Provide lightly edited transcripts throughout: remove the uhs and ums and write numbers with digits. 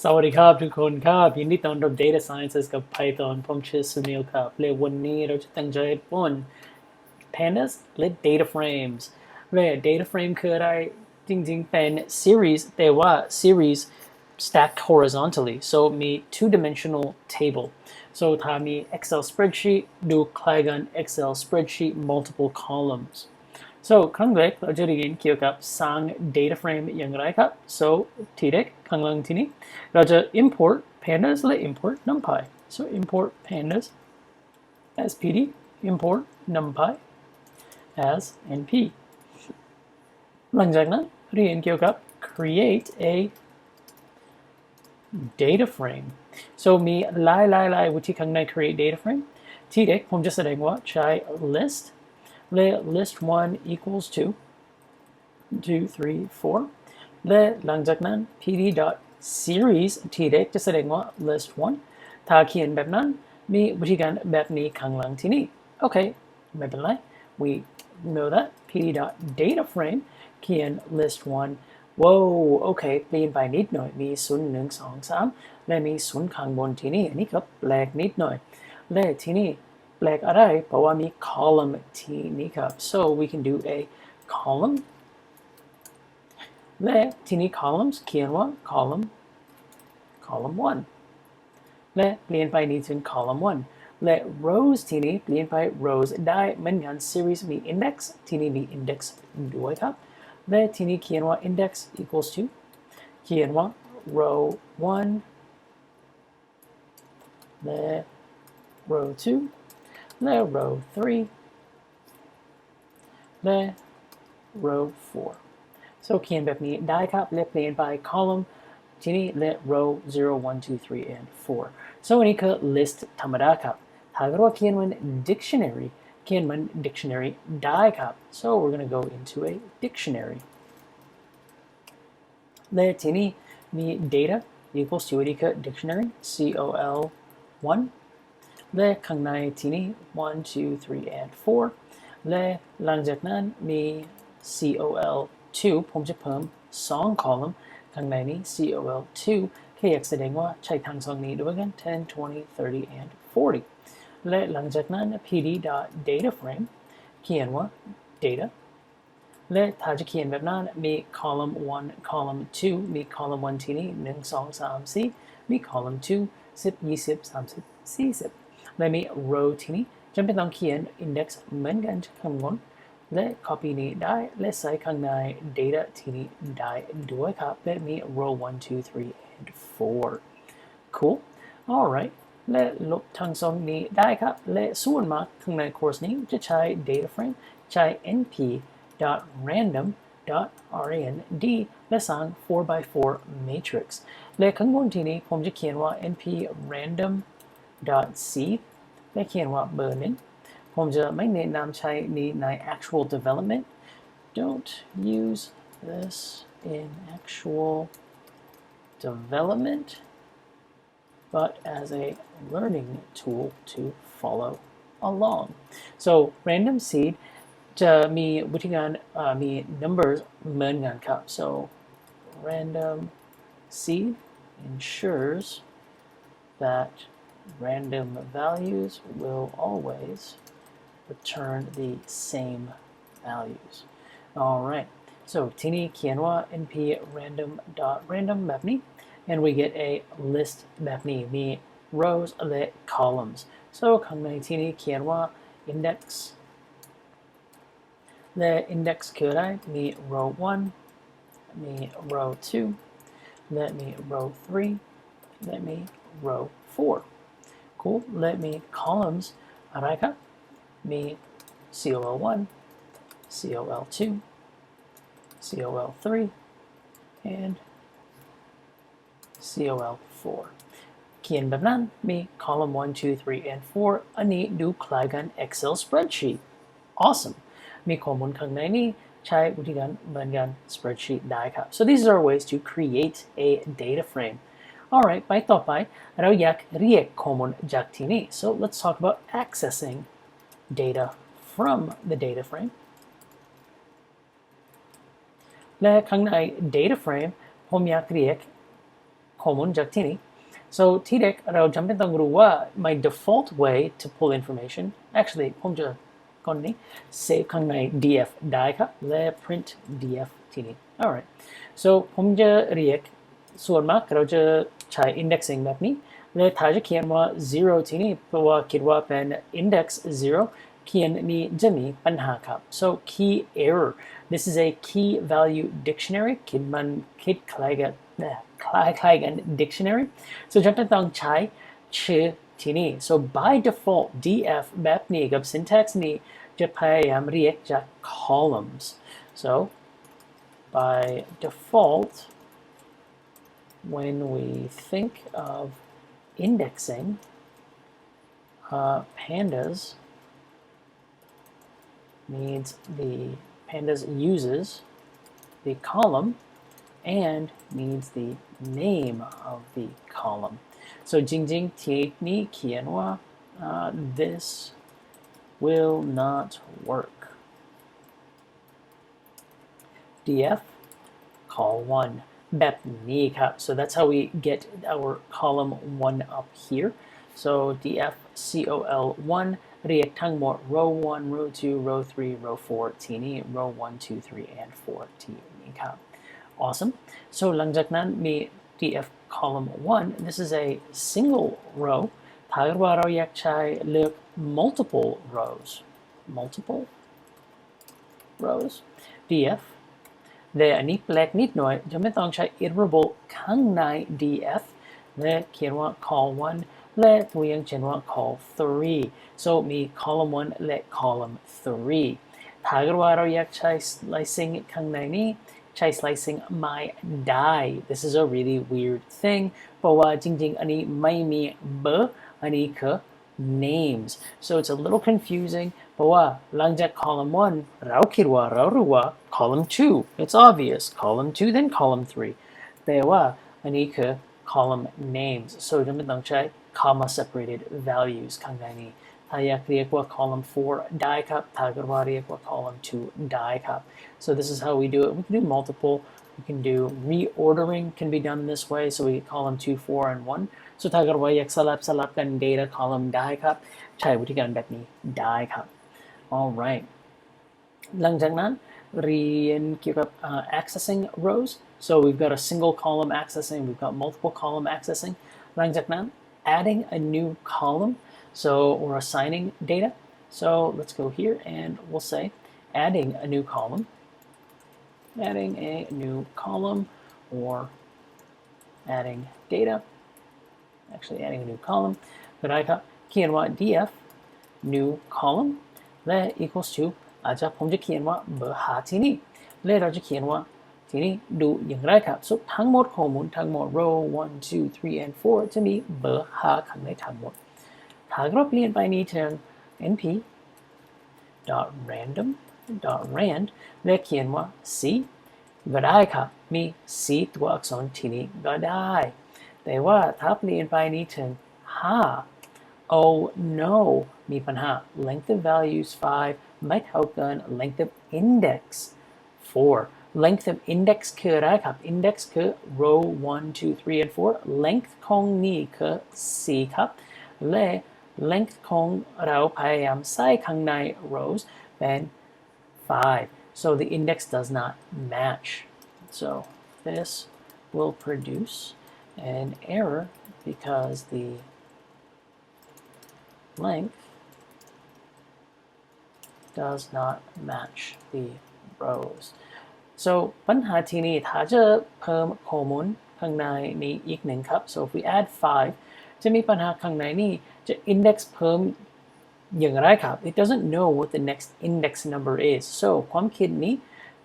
สวัสดีครับทุกคนครับยินดีต้อนรับ Data Sciences กับ Python ผมชื่อสุนิลครับและวันนี้เราจะตั้งใจบน Pandas และ Dataframes และ Dataframe คืออะไรจริงๆเป็น series แต่ว่า series stacked horizontally so มี two-dimensional table so ถ้ามี Excel spreadsheet ดูคล้ายกัน Excel spreadsheet multiple columns so ครั้งแรกเราจะเรียนเกี่ยวกับสร้าง data frame อย่างไรครับ so ทีแรกข้างล่างที่นี้เราจะ import pandas และ import numpy so import pandas as pd import numpy as np หลังจากนั้นเรียนเกี่ยวกับ create a data frame so มีหลายวิธีข้างใน create data frame ทีแรกผมจะแสดงว่าใช้ list let list 1 equals 2 2 3 4 และหลังจากนั้น pd dot series ทีแรกจะแสดงว่า list 1ถ้าเขียนแบบนั้นมีวิธีการแบบนี้ข้างหลังที่นี่โอเคไม่เป็นไร we know that pd dot data frame เขียน list 1ว้าวโอเคเปลี่ยนไปนิดหน่อยมี0 1 2 3และมี0ข้างบนที่นี่อันนี้ก็แปลกนิดหน่อยและที่นี่แปลกอะไรเพราะว่ามี column ที่นี่ครับ so we can do a column และที่นี่ columns เขียนว่า column 1และเปลี่ยนไปนี้ถึง column 1และ rows ที่นี้เปลี่ยนไป rows ได้เหมือนกัน series มี index ที่นี่มี index ด้วยครับและที่นี้เขียนว่า index equals to เขียนว่า row 1และ row 2และ row 3และ row 4 so เขียนแบบนี้ได้ครับและเปลี่ยนไป column ที่นี่และ row 0 1 2 3 and 4 so อันนี้คือ list ธรรมดาครับถ้าเราเขียนมัน dictionary เขียนมัน dictionary ได้ครับ so we're going to go into a dictionary และที่นี่มี data equals to อันนี้คือ dictionary col 1และข้างในที่นี่1 2 3 and 4และหลังจากนั้นมี col 2ผมจะเพิ่ม2 column ข้างในนี้ col 2แค่อยากแสดงว่าใช้ทั้งสองนี้ด้วยกัน10 20 30 and 40และหลังจากนั้น pd dot data frame เขียนว่า data และถ้าจะเขียนแบบนั้นมี column 1 column 2มี column 1ที่นี่1 2 3 4มี column 2 10 20 30 40และมี row ที่นี่จำเป็นต้องเขียน index เหมือนกันข้างบนและ copy นี้ได้และใส่ข้างใน data ที่นี่ได้ด้วยครับและมี row 1 2 3 and 4 cool alright และลบทั้งสองนี้ได้ครับและส่วนมากข้างในคอร์สนี้จะใช้ data frame ใช้ np dot random dot rand และสร้าง 4x4 matrix และข้างบนที่นี้ผมจะเขียนว่า np random dot seed และเขียนว่าเบอร์หนึ่งผมจะไม่แนะนำใช้นี้ใน actual development don't use this in actual development but as a learning tool to follow along so random seed จะมีวิธีการมี numbers เหมือนกันครับ so random seed ensures that random values will always return the same values alright so ที่นี่เขียนว่า np random dot random แบบนี้ and we get a list แบบนี้มี rows และ columns so ข้างในที่นี่เขียนว่า indexและ index คืออะไรมี row 1มี row 2และมี row 3และมี row 4 cool และมี columns อะไรครับมี col 1 col 2 col 3 and col 4เขียนแบบนั้นมี column 1 2 3 and 4อันนี้ดูคล้ายกัน Excel spreadsheet awesome มีข้อมูลข้างในนี้ใช้วิธีการเหมือนกัน spreadsheet ได้ครับ so these are ways to create a data frame alright ไปต่อไปเราอยากเรียกข้อมูลจากที่นี่ so let's talk about accessing data from the data frame และข้างใน data frame ผมอยากเรียก ข้อมูลจากที่นี่ so ที่เด็กเราจำเป็นต้องรู้ว่า my default way to pull information actually ผมจะก่อนนี้ save ข้างใน df ได้ครับและ print df ที่นี่ alright so ผมจะเรียกส่วนมากเราจะใช้ indexing แบบนี้และถ้าจะเขียนว่า zero ที่นี่เพราะว่าคิดว่าเป็น index zero เขียนนี้จะมีปัญหาครับ so key error this is a key value dictionary คิดคล้ายกัน dictionary so จำเป็นต้องใช้ชื่อที่นี่ so by default df แบบนี้กับ syntax นี้จะพยายามเรียกจาก columns so by default when we think of indexing pandas uses the column and needs the name of the column so จริงๆที่นี้เขียนว่าthis will not work df call 1แบบนี้ครับ so that's how we get our column 1 up here so df col1 เรียกทั้งหมด row 1 row 2 row 3 row 4 ที่นี่ row 1 2 3 and 4 ที่นี่ครับ awesome so หลังจากนั้นมี df column 1 this is a single row ถ้าว่าเราอยากใช้เลือก multiple rows dfแต่อันนี้แปลกนิดหน่อยจะไม่ต้องใช้ iterable ข้างใน df และเขียนว่า call 1 และตัวอย่างเช่นว่า call 3 so มี column 1 และ column 3 ถ้าว่าเราอยากใช้ slicing ข้างในนี้ใช้ slicing ไม่ได้ this is a really weird thing เพราะว่าจริงๆอันนี้ไม่มีเบอร์อันนี้คือ names so it's a little confusing เพราะว่าหลังจาก column 1 เราคิดว่าเรารู้ว่า column 2 it's obvious column 2 then column 3 แต่ว่าอันนี้คือ column names so จะไม่ต้องใช้ comma separated values ข้างในนี้ถ้าอยากเรียกว่า column 4 ได้ครับถ้าเกิดว่าเรียกว่า column 2 ได้ครับ so this is how we do it we can do multiple we can do reordering can be done this way so we get column 2 4 and 1 so ถ้าเกิดว่าอยากสลับกัน data column ได้ครับใช้วิธีการแบบนี้ได้ครับ alright หลังจากนั้นเรียนเกี่ยวกับaccessing rows so we've got a single column accessing we've got multiple column accessing หลังจากนั้น adding a new column so we're assigning data so let's go here and we'll say adding a new column or adding data actually adding a new column ก็ได้ครับเขียนว่า df new column และ equals to อาจจะผมจะเขียนว่าเบอร์หาที่นี่และเราจะเขียนว่าที่นี่ดูอย่างไรครับ so ทั้งหมดข้อมูลทั้งหมด row 1 2 3 and 4 จะมีเบอร์หาข้างในทั้งหมดถ้าเราเปลี่ยนไปนี้ถึง np rand และเขียนว่า c ก็ได้ครับมี c ตัวอักษรที่นี่ก็ได้แต่ว่าถ้าเปลี่ยนไปนี้ถึง5 oh no มีปัญหา length of values 5ไม่เท่ากัน length of index 4 length of index คืออะไรครับ index คือ row 1 2 3 and 4 length ของนี้คือ 4 ครับและ length ของเราพยายามใส่ข้างใน rows เป็น 5 so the index does not match so this will produce an error because the length does not match the rows so ปัญหาที่นี่ถ้าจะเพิ่มข้อมูลข้างในนี้อีกหนึ่งครับ so if we add 5จะมีปัญหาข้างในนี้จะ index เพิ่มอย่างไรครับ it doesn't know what the next index number is so ความคิดนี้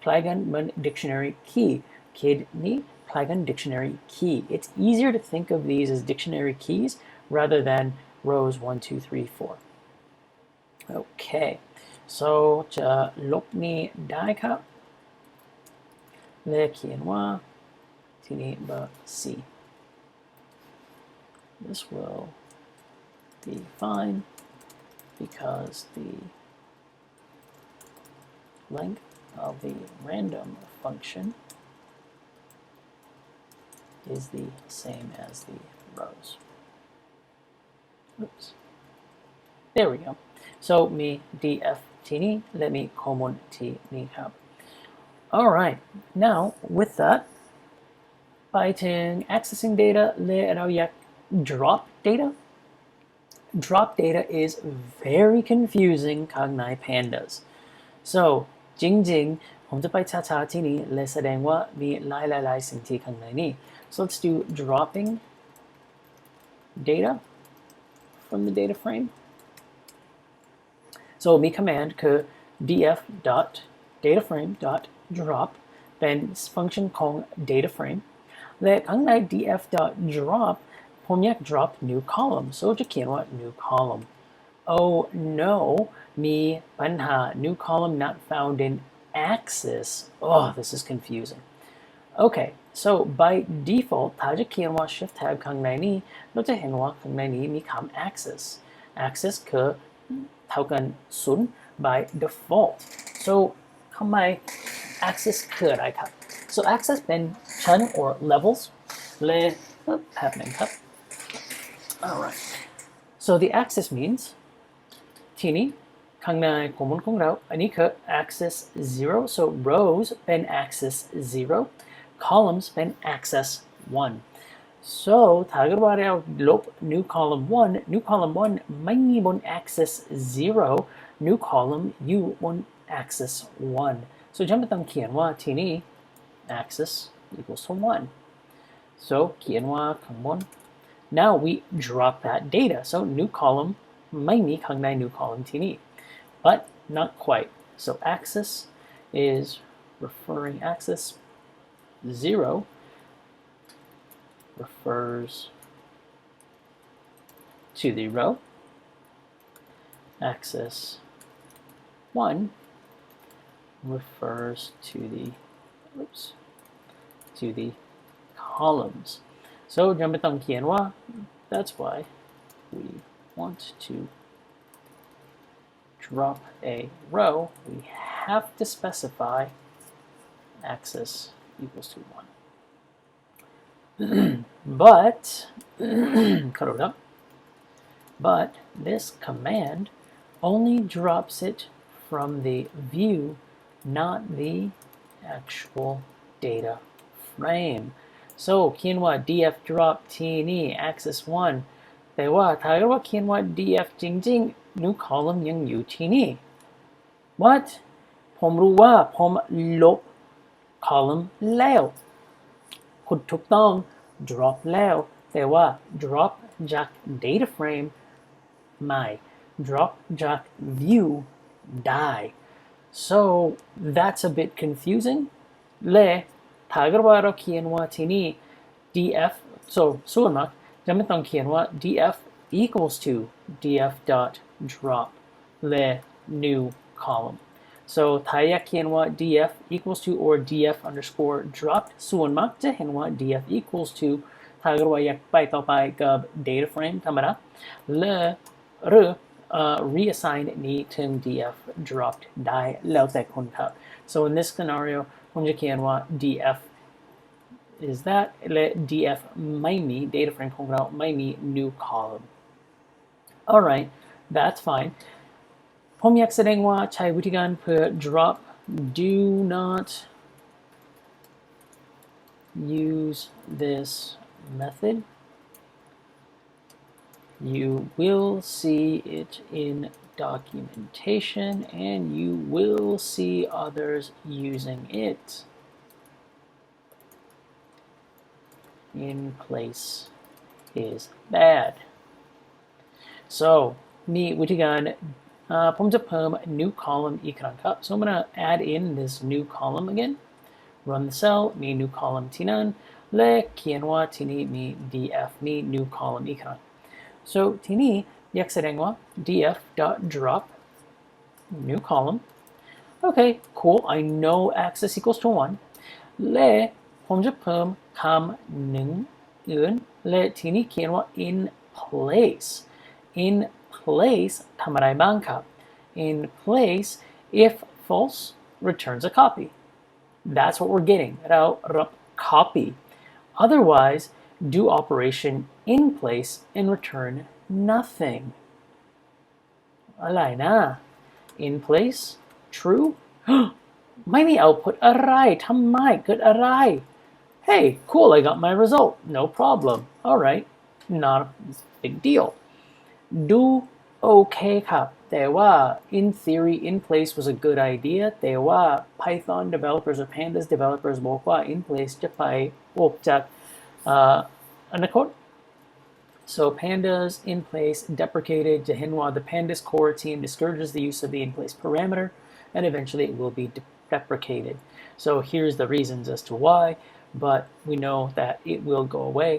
คล้ายกันเหมือน dictionary key คิดนี้คล้ายกัน dictionary key it's easier to think of these as dictionary keys rather than rows 1 2 3 4 okay so จะลบนี้ได้ครับและเขียนว่าที่นี้เบอร์ c this will be fine because the length of the random function is the same as the rows. Oops. There we go. So มี df ที่นี่และมีข้อมูลที่นี่ครับ Alright, now with that ไปถึง accessing data และเราอยาก drop data. Drop data is very confusing ข้างใน pandas. So จริงๆผมจะไปช้าๆที่นี่และแสดงว่ามีหลายๆสิ่งที่ข้างในนี้ So let's do dropping data from the data frame. So มี command คือ df.dataframe.drop เป็น function ของ data frame และข้างใน df.drop ผมอยาก drop new column so จะเขียนว่า new column. Oh no มีปัญหา new column not found in axis. Oh, this is confusing. Okay, so by default ถ้าจะเขียนว่า shift tab ข้างในนี้เราจะเห็นว่าข้างในนี้มีคำ axis. Axis คือเท่ากัน0 by default. So ทำไม axis คืออะไรครับ So axis เป็นชั้น or levels และแป๊บนึงครับ Alright. So the axis means ที่นี้ข้างในข้อมูลของเราอันนี้คือ axis 0 so rows เป็น axis 0 columns เป็น axis 1 so ถ้าเกิดว่าเราลบ new column 1ไม่มีบน axis 0 new column อยู่บน axis 1 so จำเป็นต้องเขียนว่าที่นี้ axis equals to 1 so เขียนว่าข้างบน now we drop that data so new column ไม่มีข้างใน new column ที่นี้but not quite. So axis is referring axis 0 refers to the row. Axis 1 refers to the columns. So จำเป็นต้องเขียนว่า that's why we want to drop a row, we have to specify axis equals to 1. But this command only drops it from the view, not the actual data frame. So เขียนว่า df drop ที่นี่ axis 1 แต่ว่าถ้าเกิดว่าเขียนว่า df จริงๆnew column ยังอยู่ที่นี่ What ผมรู้ว่าผมลบ column แล้วพูดถูกต้อง drop แล้วแต่ว่า drop จาก data frame ไม่ drop จาก view ได้ so that's a bit confusing และถ้าเกิดว่าเราเขียนว่าที่นี่ df so ส่วนมากจะไม่ต้องเขียนว่า df equals to df dot drop the new column. So ถ้าอยากเขียนว่า df equals to or df underscore dropped ส่วนมากจะเห็นว่า df equals to ถ้าเกิดว่าอยากไปต่อไปกับ data frame ธรรมดาหรือreassign นี้ถึง df dropped ได้แล้วแต่คนครับ So in this scenario ผมจะเขียนว่า df is that และ df ไม่มี data frame ของเราไม่มี new column. Alright, that's fine. ผมอยากแสดงว่าใช้วิธีการเพื่อ drop do not use this method. You will see it in documentation and you will see others using it in place is bad. So มีวิธีการผมจะเพิ่ม new column อีกครั้งครับ So I'm gonna add in this new column again. Run the cell มี new column ที่นั่นและเขียนว่าที่นี่มี df มี new column อีกครั้ง So ที่นี่อยากแสดงว่า df dot drop new column. Okay, cool. I know axis equals to 1. และผมจะเพิ่มคำหนึ่งอื่นและที่นี่เขียนว่า in place.In place ทำอะไรบ้างครับ In place if false returns a copy. That's what we're getting. เรารับ copy otherwise do operation in place and return nothing อะไรนะ in place true ไม่มี output อะไรทำไมเกิดอะไร hey cool I got my result no problem alright not a big deal do okay ครับแต่ว่า in theory in place was a good idea แต่ว่า Python developers or Pandas developers บอกว่า in place จะไปออกจากอนาคต so Pandas in place deprecated จะเห็นว่า the Pandas core team discourages the use of the in place parameter and eventually it will be deprecated so here's the reasons as to why but we know that it will go away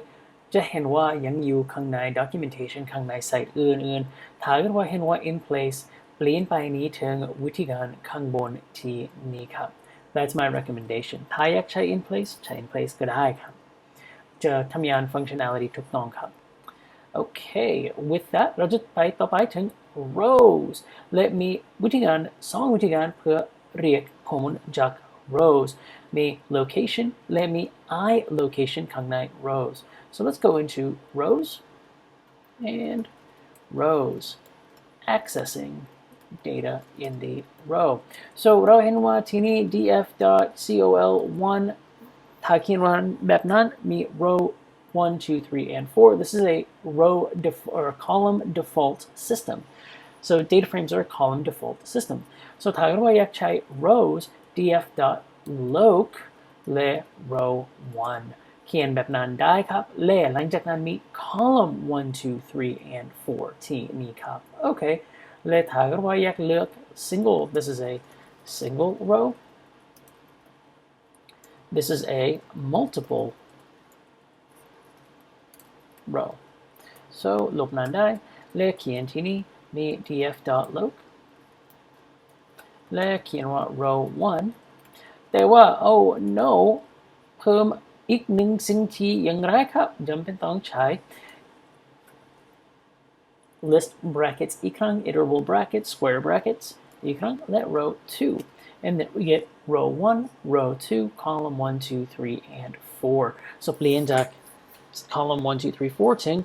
จะเห็นว่ายังอยู่ข้างใน documentation ข้างในไซต์อื่นๆถ้าเกิดว่าเห็นว่า in place เปลี่ยนไปนี้ถึงวิธีการข้างบนที่นี้ครับ that's my recommendation ถ้าอยากใช้ in place ใช้ in place ก็ได้ครับจะทำงาน functionality ถูกต้องครับ okay with that เราจะไปต่อไปถึง rows และมีวิธีการ2วิธีการเพื่อเรียกข้อมูลจาก rows มี location และมี I location ข้างใน rows so let's go into rows and rows accessing data in the row so เราเห็นว่าที่นี้ df.col1 ถ้าเขียนว่าแบบนั้นมี row 1 2 3 and 4 this is a row or a column default system so data frames are a column default system so ถ้าเกิดว่าอยากใช้ rows df.loc และ row 1เขียนแบบนั้นได้ครับและหลังจากนั้นมี column 1 2 3 and 4ที่นี่ครับโอเคและถ้าเกิดว่าอยากเลือก single this is a single row this is a multiple row so ลบนั้นได้และเขียนที่นี่มี df.loc และเขียนว่า row 1แต่ว่า oh no เพิ่มอีกหนึ่งสิ่งที่อย่างไรครับจำเป็นต้องใช้ list brackets อีกครั้ง iterable brackets square brackets อีกครั้งและ row 2 and then we get row 1 row 2 column 1 2 3 and 4 so เปลี่ยนจาก column 1 2 3 4 ถึง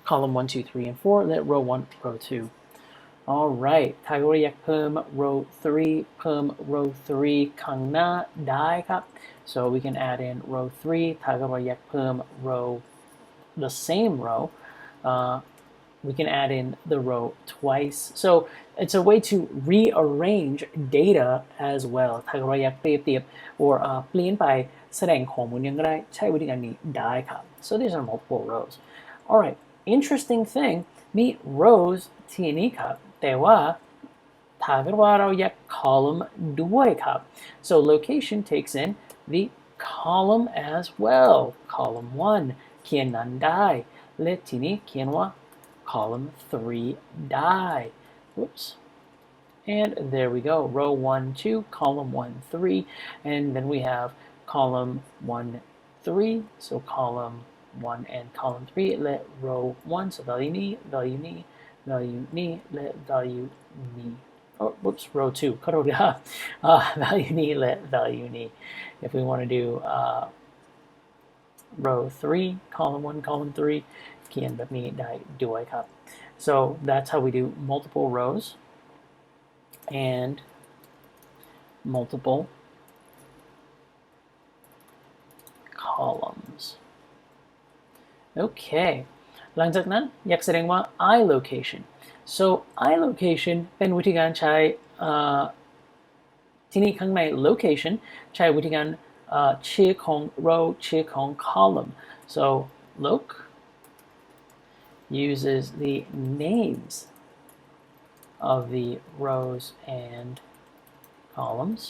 column 1 2 3 and 4 และ row 1 row 2 alright ถ้าเราอยากเพิ่ม row 3 เพิ่ม row 3 ข้างหน้าได้ครับ so we can add in row 3 ถ้าเราอยากเพิ่ม row the same row we can add in the row twice so it's a way to rearrange data as well ถ้าเราอยากเปรียบเทียบ or เปลี่ยนไปแสดงข้อมูลอย่างไรใช้วิธีการนี้ได้ครับ so these are multiple rows alright interesting thing มี rows ที่นี้ครับแต่ว่าถ้าเกิดว่าเราอยาก column ด้วยครับ so location takes in the column as well column 1เขียนนั้นได้และทีนี้เขียนว่า column 3ได้ whoops and there we go row 1 2 column 1 3 and then we have column 1 3 so column 1 and column 3 let row 1 so value นี้ value นี้ value นี้และ value นี้ oh whoops row 2 ขอโทษครับvalue นี้และ value นี้ if we want to do row 3 column 1 column 3เขียนแบบนี้ได้ด้วยครับ so that's how we do multiple rows and multiple columns okay หลังจากนั้นอยากแสดงว่า I location so I location เป็นวิธีการใช้ที่นี่ข้างใน location ใช้วิธีการชื่อของ row ชื่อของ column so loc uses the names of the rows and columns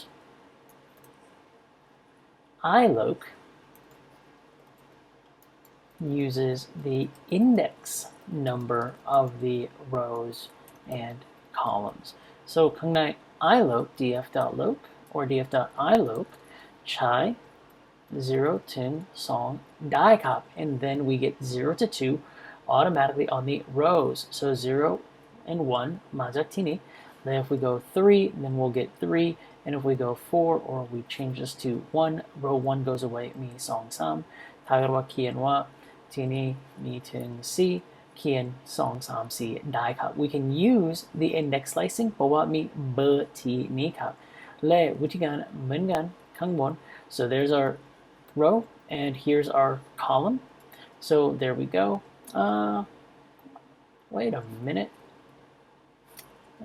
iloc uses the index number of the rows and columns so ข้างใน iloc df.loc or df.iloc ใช้ 0 ถึง 2 ได้ครับ and then we get 0 to 2 automatically on the rows so 0 and 1 มาจากที่นี่ then if we go 3 then we'll get 3 and if we go 4 or we change this to 1 row 1 goes away มี2 3ถ้าเกิดว่าเขียนว่าที่นี่มีถึง4เขียน2 3 4ได้ครับ we can use the index slicing เพราะว่ามีเบอร์ที่นี้ครับและวิธีการเหมือนกันข้างบน so there's our row and here's our column so there we go wait a minute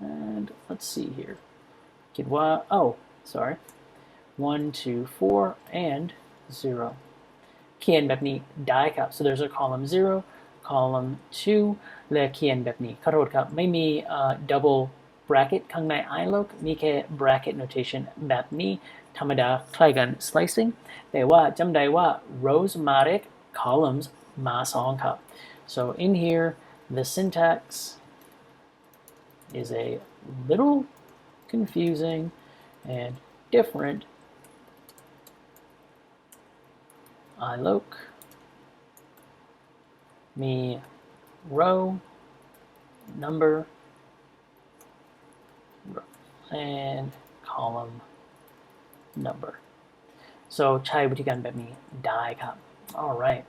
and let's see here คิดว่า oh sorry 1 2 4 and 0เขียนแบบนี้ได้ครับ so there's our column 0 column 2 และเขียนแบบนี้ขอโทษครับไม่มี double bracket ข้างใน iLook มีแค่ bracket notation แบบนี้ธรรมดาคล้ายกัน slicing แต่ว่าจำได้ว่า rows มาเร็ก columns มา2ครับ so in here the syntax is a little confusing and different iLook มี row number and column number so ใช้วิธีการแบบนี้ได้ครับ alright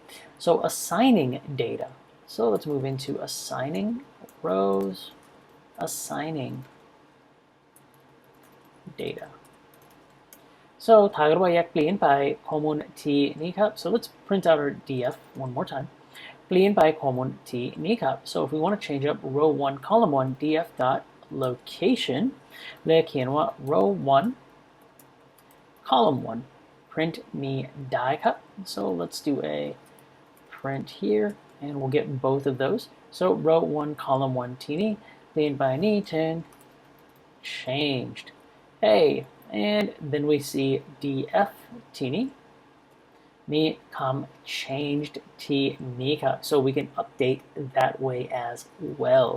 so assigning data so let's move into assigning rows assigning data so ถ้าเกิดว่าอยากเปลี่ยนไปข้อมูลที่นี้ครับ so let's print out our df one more time เปลี่ยนไปข้อมูลที่นี้ครับ so if we want to change up row 1 column 1 df dot location และเขียนว่า row 1 column 1 print มีได้ครับ so let's do a print here and we'll get both of those so row 1 column 1 ที่นี้เปลี่ยนไปนี้ถึง changed hey and then we see df ที่นี้มีคำ changed ที่นี้ครับ so we can update that way as well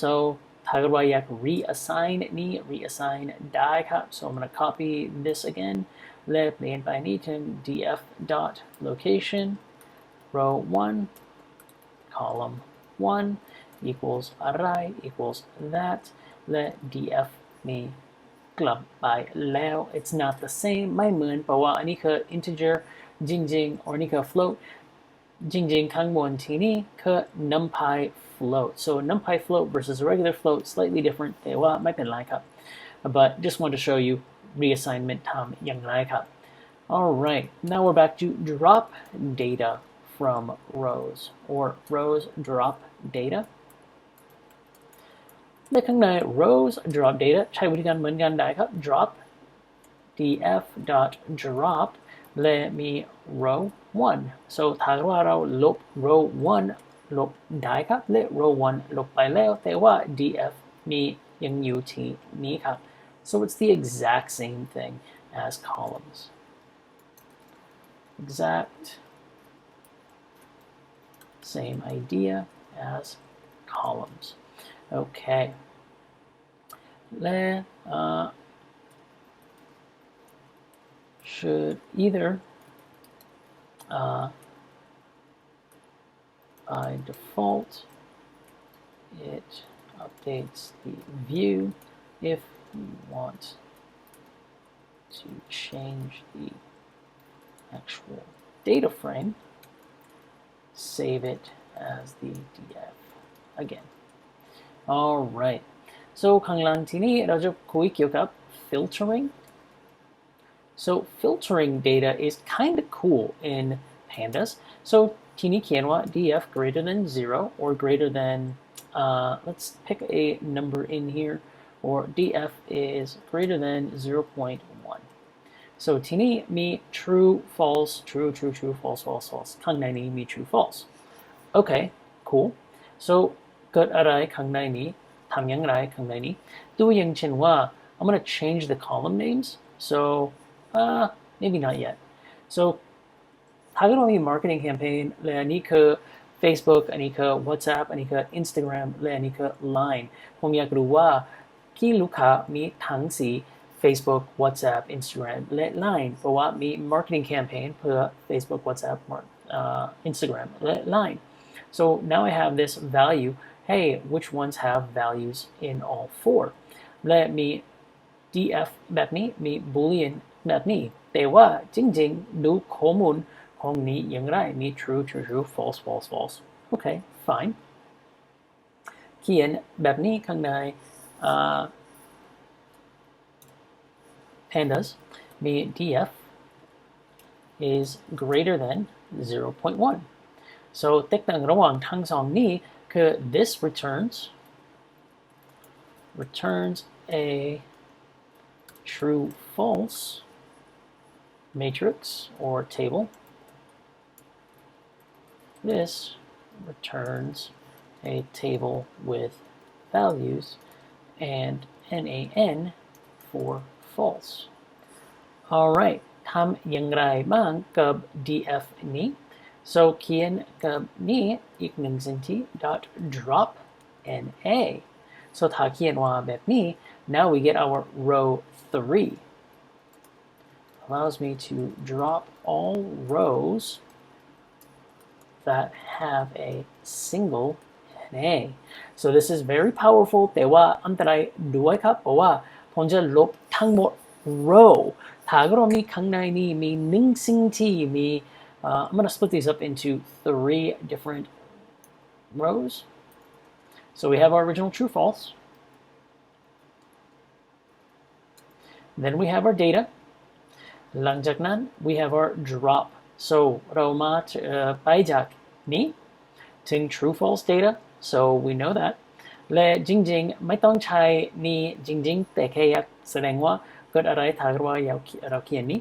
so ถ้าเกิดว่าอยาก reassign นี้ reassign ได้ครับ so I'm going to copy this again และเปลี่ยนไปนี้ถึง df dot location row 1 column 1 equals อะไร equals that และ df มีกลับไปแล้ว it's not the same ไม่เหมือนเพราะว่าอันนี้คือ integer จริงๆ or นี่คือ float จริงๆข้างบนที่นี่คือ numpy float so numpy float versus regular float slightly different แต่ว่าไม่เป็นไรครับ but just want to show you reassignment ทำอย่างไรครับ alright now we're back to drop data from rows or rows drop dataในข้างใน rows drop data ใช้วิธีการเหมือนกันได้ครับ drop df dot drop และมี row 1 so ถ้าว่าเราลบ row 1 ลบได้ครับและ row 1 ลบไปแล้วแต่ว่า df มียังอยู่ที่นี้ครับ so it's the exact same thing as columns exact same idea as columns okay และ should either by default it updates the view if you want to change the actual data frame save it as the df again alright so ข้างล่างที่นี้เราจะคุยเกี่ยวกับ filtering so filtering data is kind of cool in pandas so ที่นี้เขียนว่า df greater than 0 or greater than let's pick a number in here or df is greater than 0.1 so ที่นี้มี true false true true true false false false ข้างในนี้มี true false okay cool so เกิดอะไรข้างในนี้ทำอย่างไรข้างในนี้ตัวอย่างเช่นว่า I'm going to change the column names so maybe not yet so ถ้าเกิดว่ามี marketing campaign และอันนี้คือ Facebook อันนี้คือ WhatsApp อันนี้คือ Instagram และอันนี้คือ Line ผมอยากรู้ว่าที่ลูกค้ามีทั้งสี่ Facebook WhatsApp Instagram และ Line เพราะว่ามี marketing campaign เพื่อ Facebook WhatsApp Instagram และ Line so now I have this value hey which ones have values in all four และมี df แบบนี้มี boolean แบบนี้แต่ว่าจริงๆดูข้อมูลของนี้อย่างไรมี true true true false false false โอเค fine เขียนแบบนี้ข้างในpandas มี df is greater than 0.1 so แตกต่างระหว่างทั้งสองนี้คือ this returns a true false matrix or table. This returns a table with values and nan for false. Alright, ทำอย่างไรบ้างกับ df นี้ so เขียนกับนี้อีกหนึ่งสิ่งที่ dot drop na so ถ้าเขียนว่าแบบนี้ now we get our row 3 allows me to drop all rows that have a single na so this is very powerful แต่ว่าอันตรายด้วยครับเพราะว่าผมจะลบทั้งหมด row ถ้าเรามีข้างในนี้มีหนึ่งสิ่งที่มี I'm going to split these up into 3 different rows so we have our original true false then we have our data หลังจากนั้น we have our drop so เรามาไปจากนี้ถึง true false data so we know that และจริงๆไม่ต้องใช้นี้จริงๆแต่แค่อยากแสดงว่าเกิดอะไรถ้าเราเขียนนี้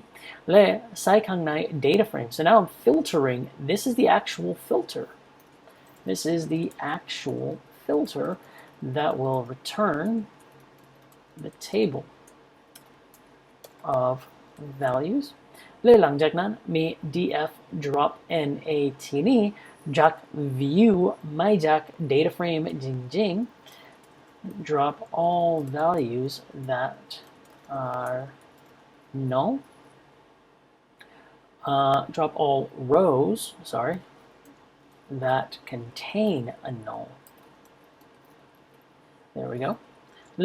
และใส่ข้างใน data frame so now I'm filtering this is the actual filter that will return the table of values และหลังจากนั้นมี df drop na ที่นี่จาก view ไม่จาก data frame จริงๆ drop all values that are null drop all rows that contain a null there we go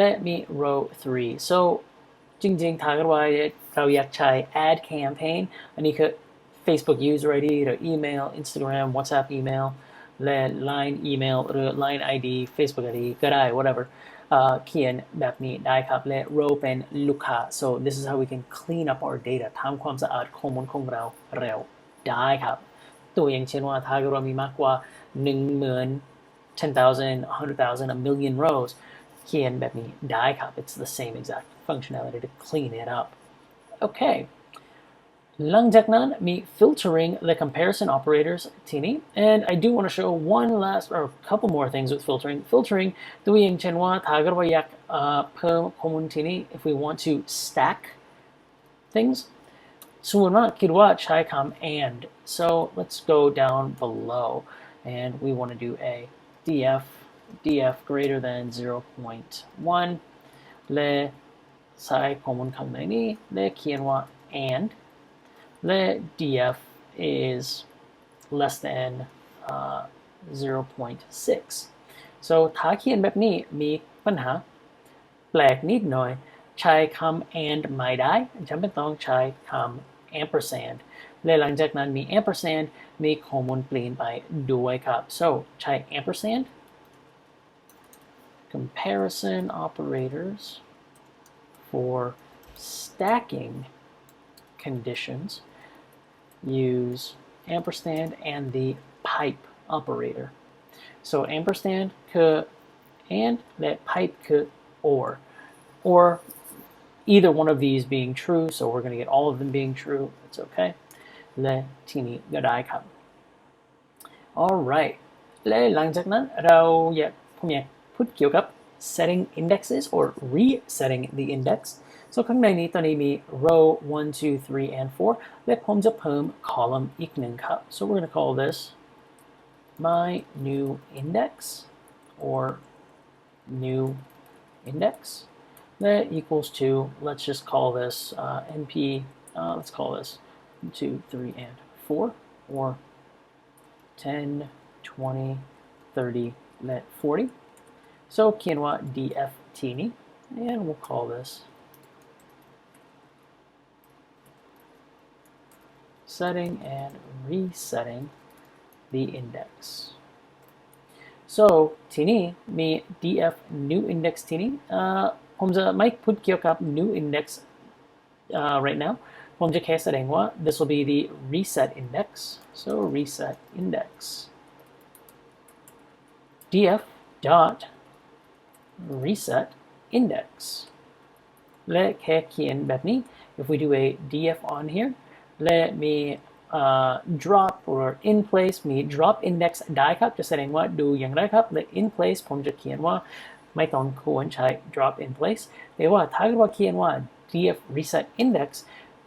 let me row 3 so จริงๆถ้าเราอยากใช้ add campaign อันนี้คือ Facebook user ID หรือ email Instagram WhatsApp email และ Line email หรือ Line ID Facebook ID ก็ได้ whatever เขียนแบบนี้ได้ครับและ row เป็นลูกค้า so this is how we can clean up our data ทำความสะอาดข้อมูลของเราเร็วได้ครับตัวอย่างเช่นว่าถ้าเรามีมากกว่า 10,000 10,000 100,000 a million rows เขียนแบบนี้ได้ครับ it's the same exact functionality to clean it up okay หลังจากนั้นมี filtering the comparison operators ที่นี้ and I do want to show one last or a couple more things with filtering ตัวอย่างเช่นว่าถ้าเราอยากเพิ่มข้อมูลที่นี้ if we want to stack things สมมติว่าคิดว่าใช้คำ and so let's go down below and we want to do a df greater than 0.1 และใส่ข้อมูลข้างในนี้และเขียนว่า and let df is less than 0.6 so ถ้าเขียนแบบนี้มีปัญหาแปลกนิดหน่อยใช้คำ and ไม่ได้จำเป็นต้องใช้คำ ampersand และหลังจากนั้นมี ampersand มีข้อมูลเปลี่ยนไปด้วยครับ so ใช้ ampersand comparison operators for stacking conditions use ampersand and the pipe operator so ampersand คือ and และ pipe คือ or either one of these being true so we're going to get all of them being true it's okay และทีนี้ก็ได้ครับ alright และหลังจากนั้นผมอยากพูดเกี่ยวกับ setting indexes or resetting the index so ข้างในนี้ตอนนี้มี row 1 2 3 and 4และผมจะเพิ่ม column อีกหนึ่งครับ so we're going to call this my new index or new index that equals to let's just call this np let's call this 2 3 and 4 or 10 20 30 let 40 so เขียนว่า df ที่นี้ and we'll call this setting and resetting the index so ทีนี้มี df new index ทีนี้ผมจะไม่พูดเกี่ยวกับ new index right now ผมจะแค่แสดงว่า this will be the reset index so reset index df dot reset index และแค่เขียนแบบนี้ if we do a df on here และมี drop or in place มี drop index ได้ครับจะแสดงว่าดูอย่างไรครับและ in place ผมจะเขียนว่าไม่ต้องควรใช้ drop in place แต่ว่าถ้าเกิดว่าเขียนว่า df reset index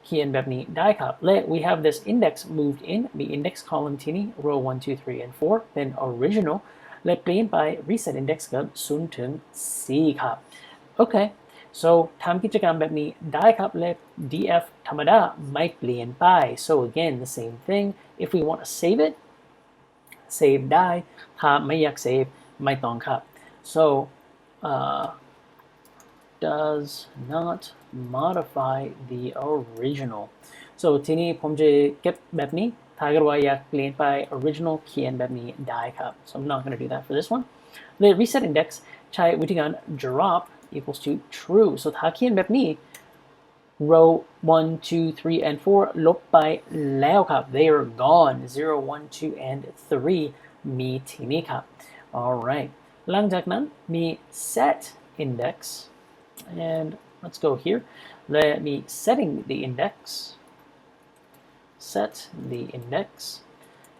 เขียนแบบนี้ได้ครับและ we have this index moved in มี index column ที่นี่ row 1 2 3 and 4 เป็น original และเปลี่ยนไป reset index กับ0ถึง4ครับโอเค so ทำกิจกรรมแบบนี้ได้ครับและ df ธรรมดาไม่เปลี่ยนไป so again the same thing if we want to save it save ได้ถ้าไม่อยาก save ไม่ต้องครับ so does not modify the original so ทีนี้ผมจะเก็บแบบนี้ถ้าเกิดว่าอยากเปลี่ยนไป original เขียนแบบนี้ได้ครับ so I'm not going to do that for this one the reset index ใช้วิธีการ drop equals to true so ถ้าเขียนแบบนี้ row 1 2 3 and 4 ลบไปแล้วครับ they are gone 0 1 2 and 3 มีที่นี้ครับ alright หลังจากนั้นมี set index and let's go here let me setting the index set the index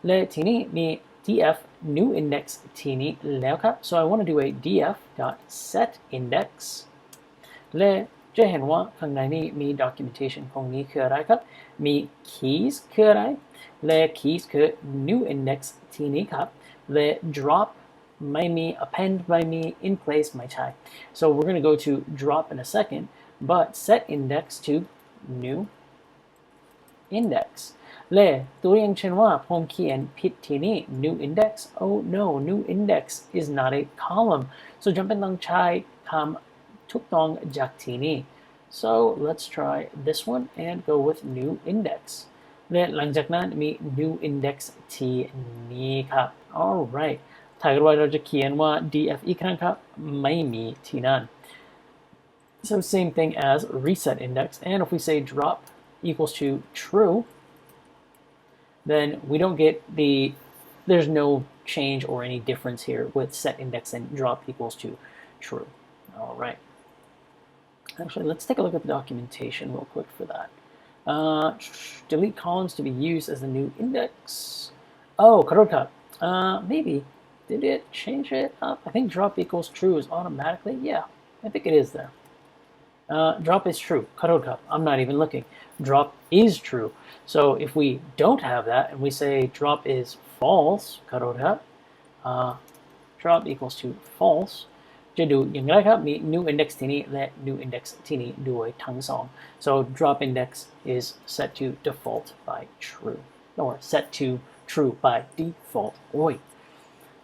และทีนี้มี df new index ทีนี้แล้วครับ so I want to do a df dot set index และจะเห็นว่าข้างในนี้มี documentation ของนี้คืออะไรครับมี keys คืออะไรและ keys คือ new index ทีนี้ครับและ drop ไม่มี append ไม่มี in place ไม่ใช่ so we're going to go to drop in a second but set index to new index และตัวอย่างเช่นว่าผมเขียนผิดที่นี่ new index oh no new index is not a column so จำเป็นต้องใช้คำถูกต้องจากที่นี่ so let's try this one and go with new index และหลังจากนั้นมี new index ที่นี่ครับ alright ถ้าเกิดว่าเราจะเขียนว่า df อีกครั้งครับไม่มีที่นั่น so same thing as reset index and if we say drop equals to true then we don't get there's no change or any difference here with set index and drop equals to true alright actually let's take a look at the documentation real quick for that delete columns to be used as the new index oh ขอโทษครับmaybe did it change it up I think drop equals true is automatically yeah I think it is there drop is true ขอโทษครับ I'm not even looking drop is true so if we don't have that and we say drop is false ขอโทษครับdrop equals to false จะดูอย่างไรครับมี new index ที่นี่และ new index ที่นี่ด้วยทั้งสอง so drop index is set to default by true or set to true by default โอ้ย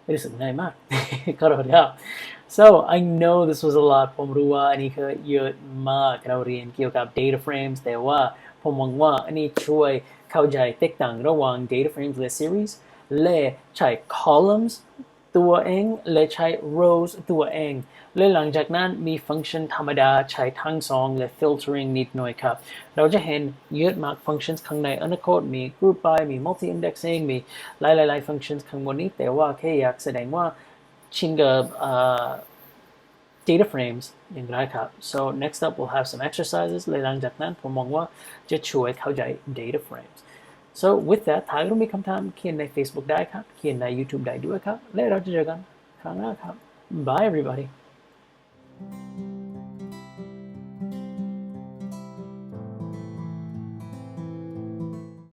ไม่รู้สึกง่ายมาก ขอโทษครับ so I know this was a lot ผมรู้ว่าอันนี้คือเยอะมากเราเรียนเกี่ยวกับ data frames แต่ว่าผมหวังว่าอันนี้ช่วยเข้าใจแตกต่างระหว่าง data frames และ series และใช้ columns ตัวเองและใช้ rows ตัวเองและหลังจากนั้นมีฟังก์ชันธรรมดาใช้ทั้งสองและ filtering นิดหน่อยครับเราจะเห็นเยอะมาก functions ข้างในอนาคตมี group by มี multi indexing มีหลายๆ functions ข้างบนนี้แต่ว่าแค่อยากแสดงว่าชินกับdata frames อย่างไรครับ so next up we'll have some exercises และหลังจากนั้นผมมองว่าจะช่วยเข้าใจ data frames so with that ถ้าเรามีคำถามเขียนใน Facebook ได้ครับเขียนใน YouTube ได้ด้วยครับและเราจะเจอกันครั้งหน้าครับ bye everybody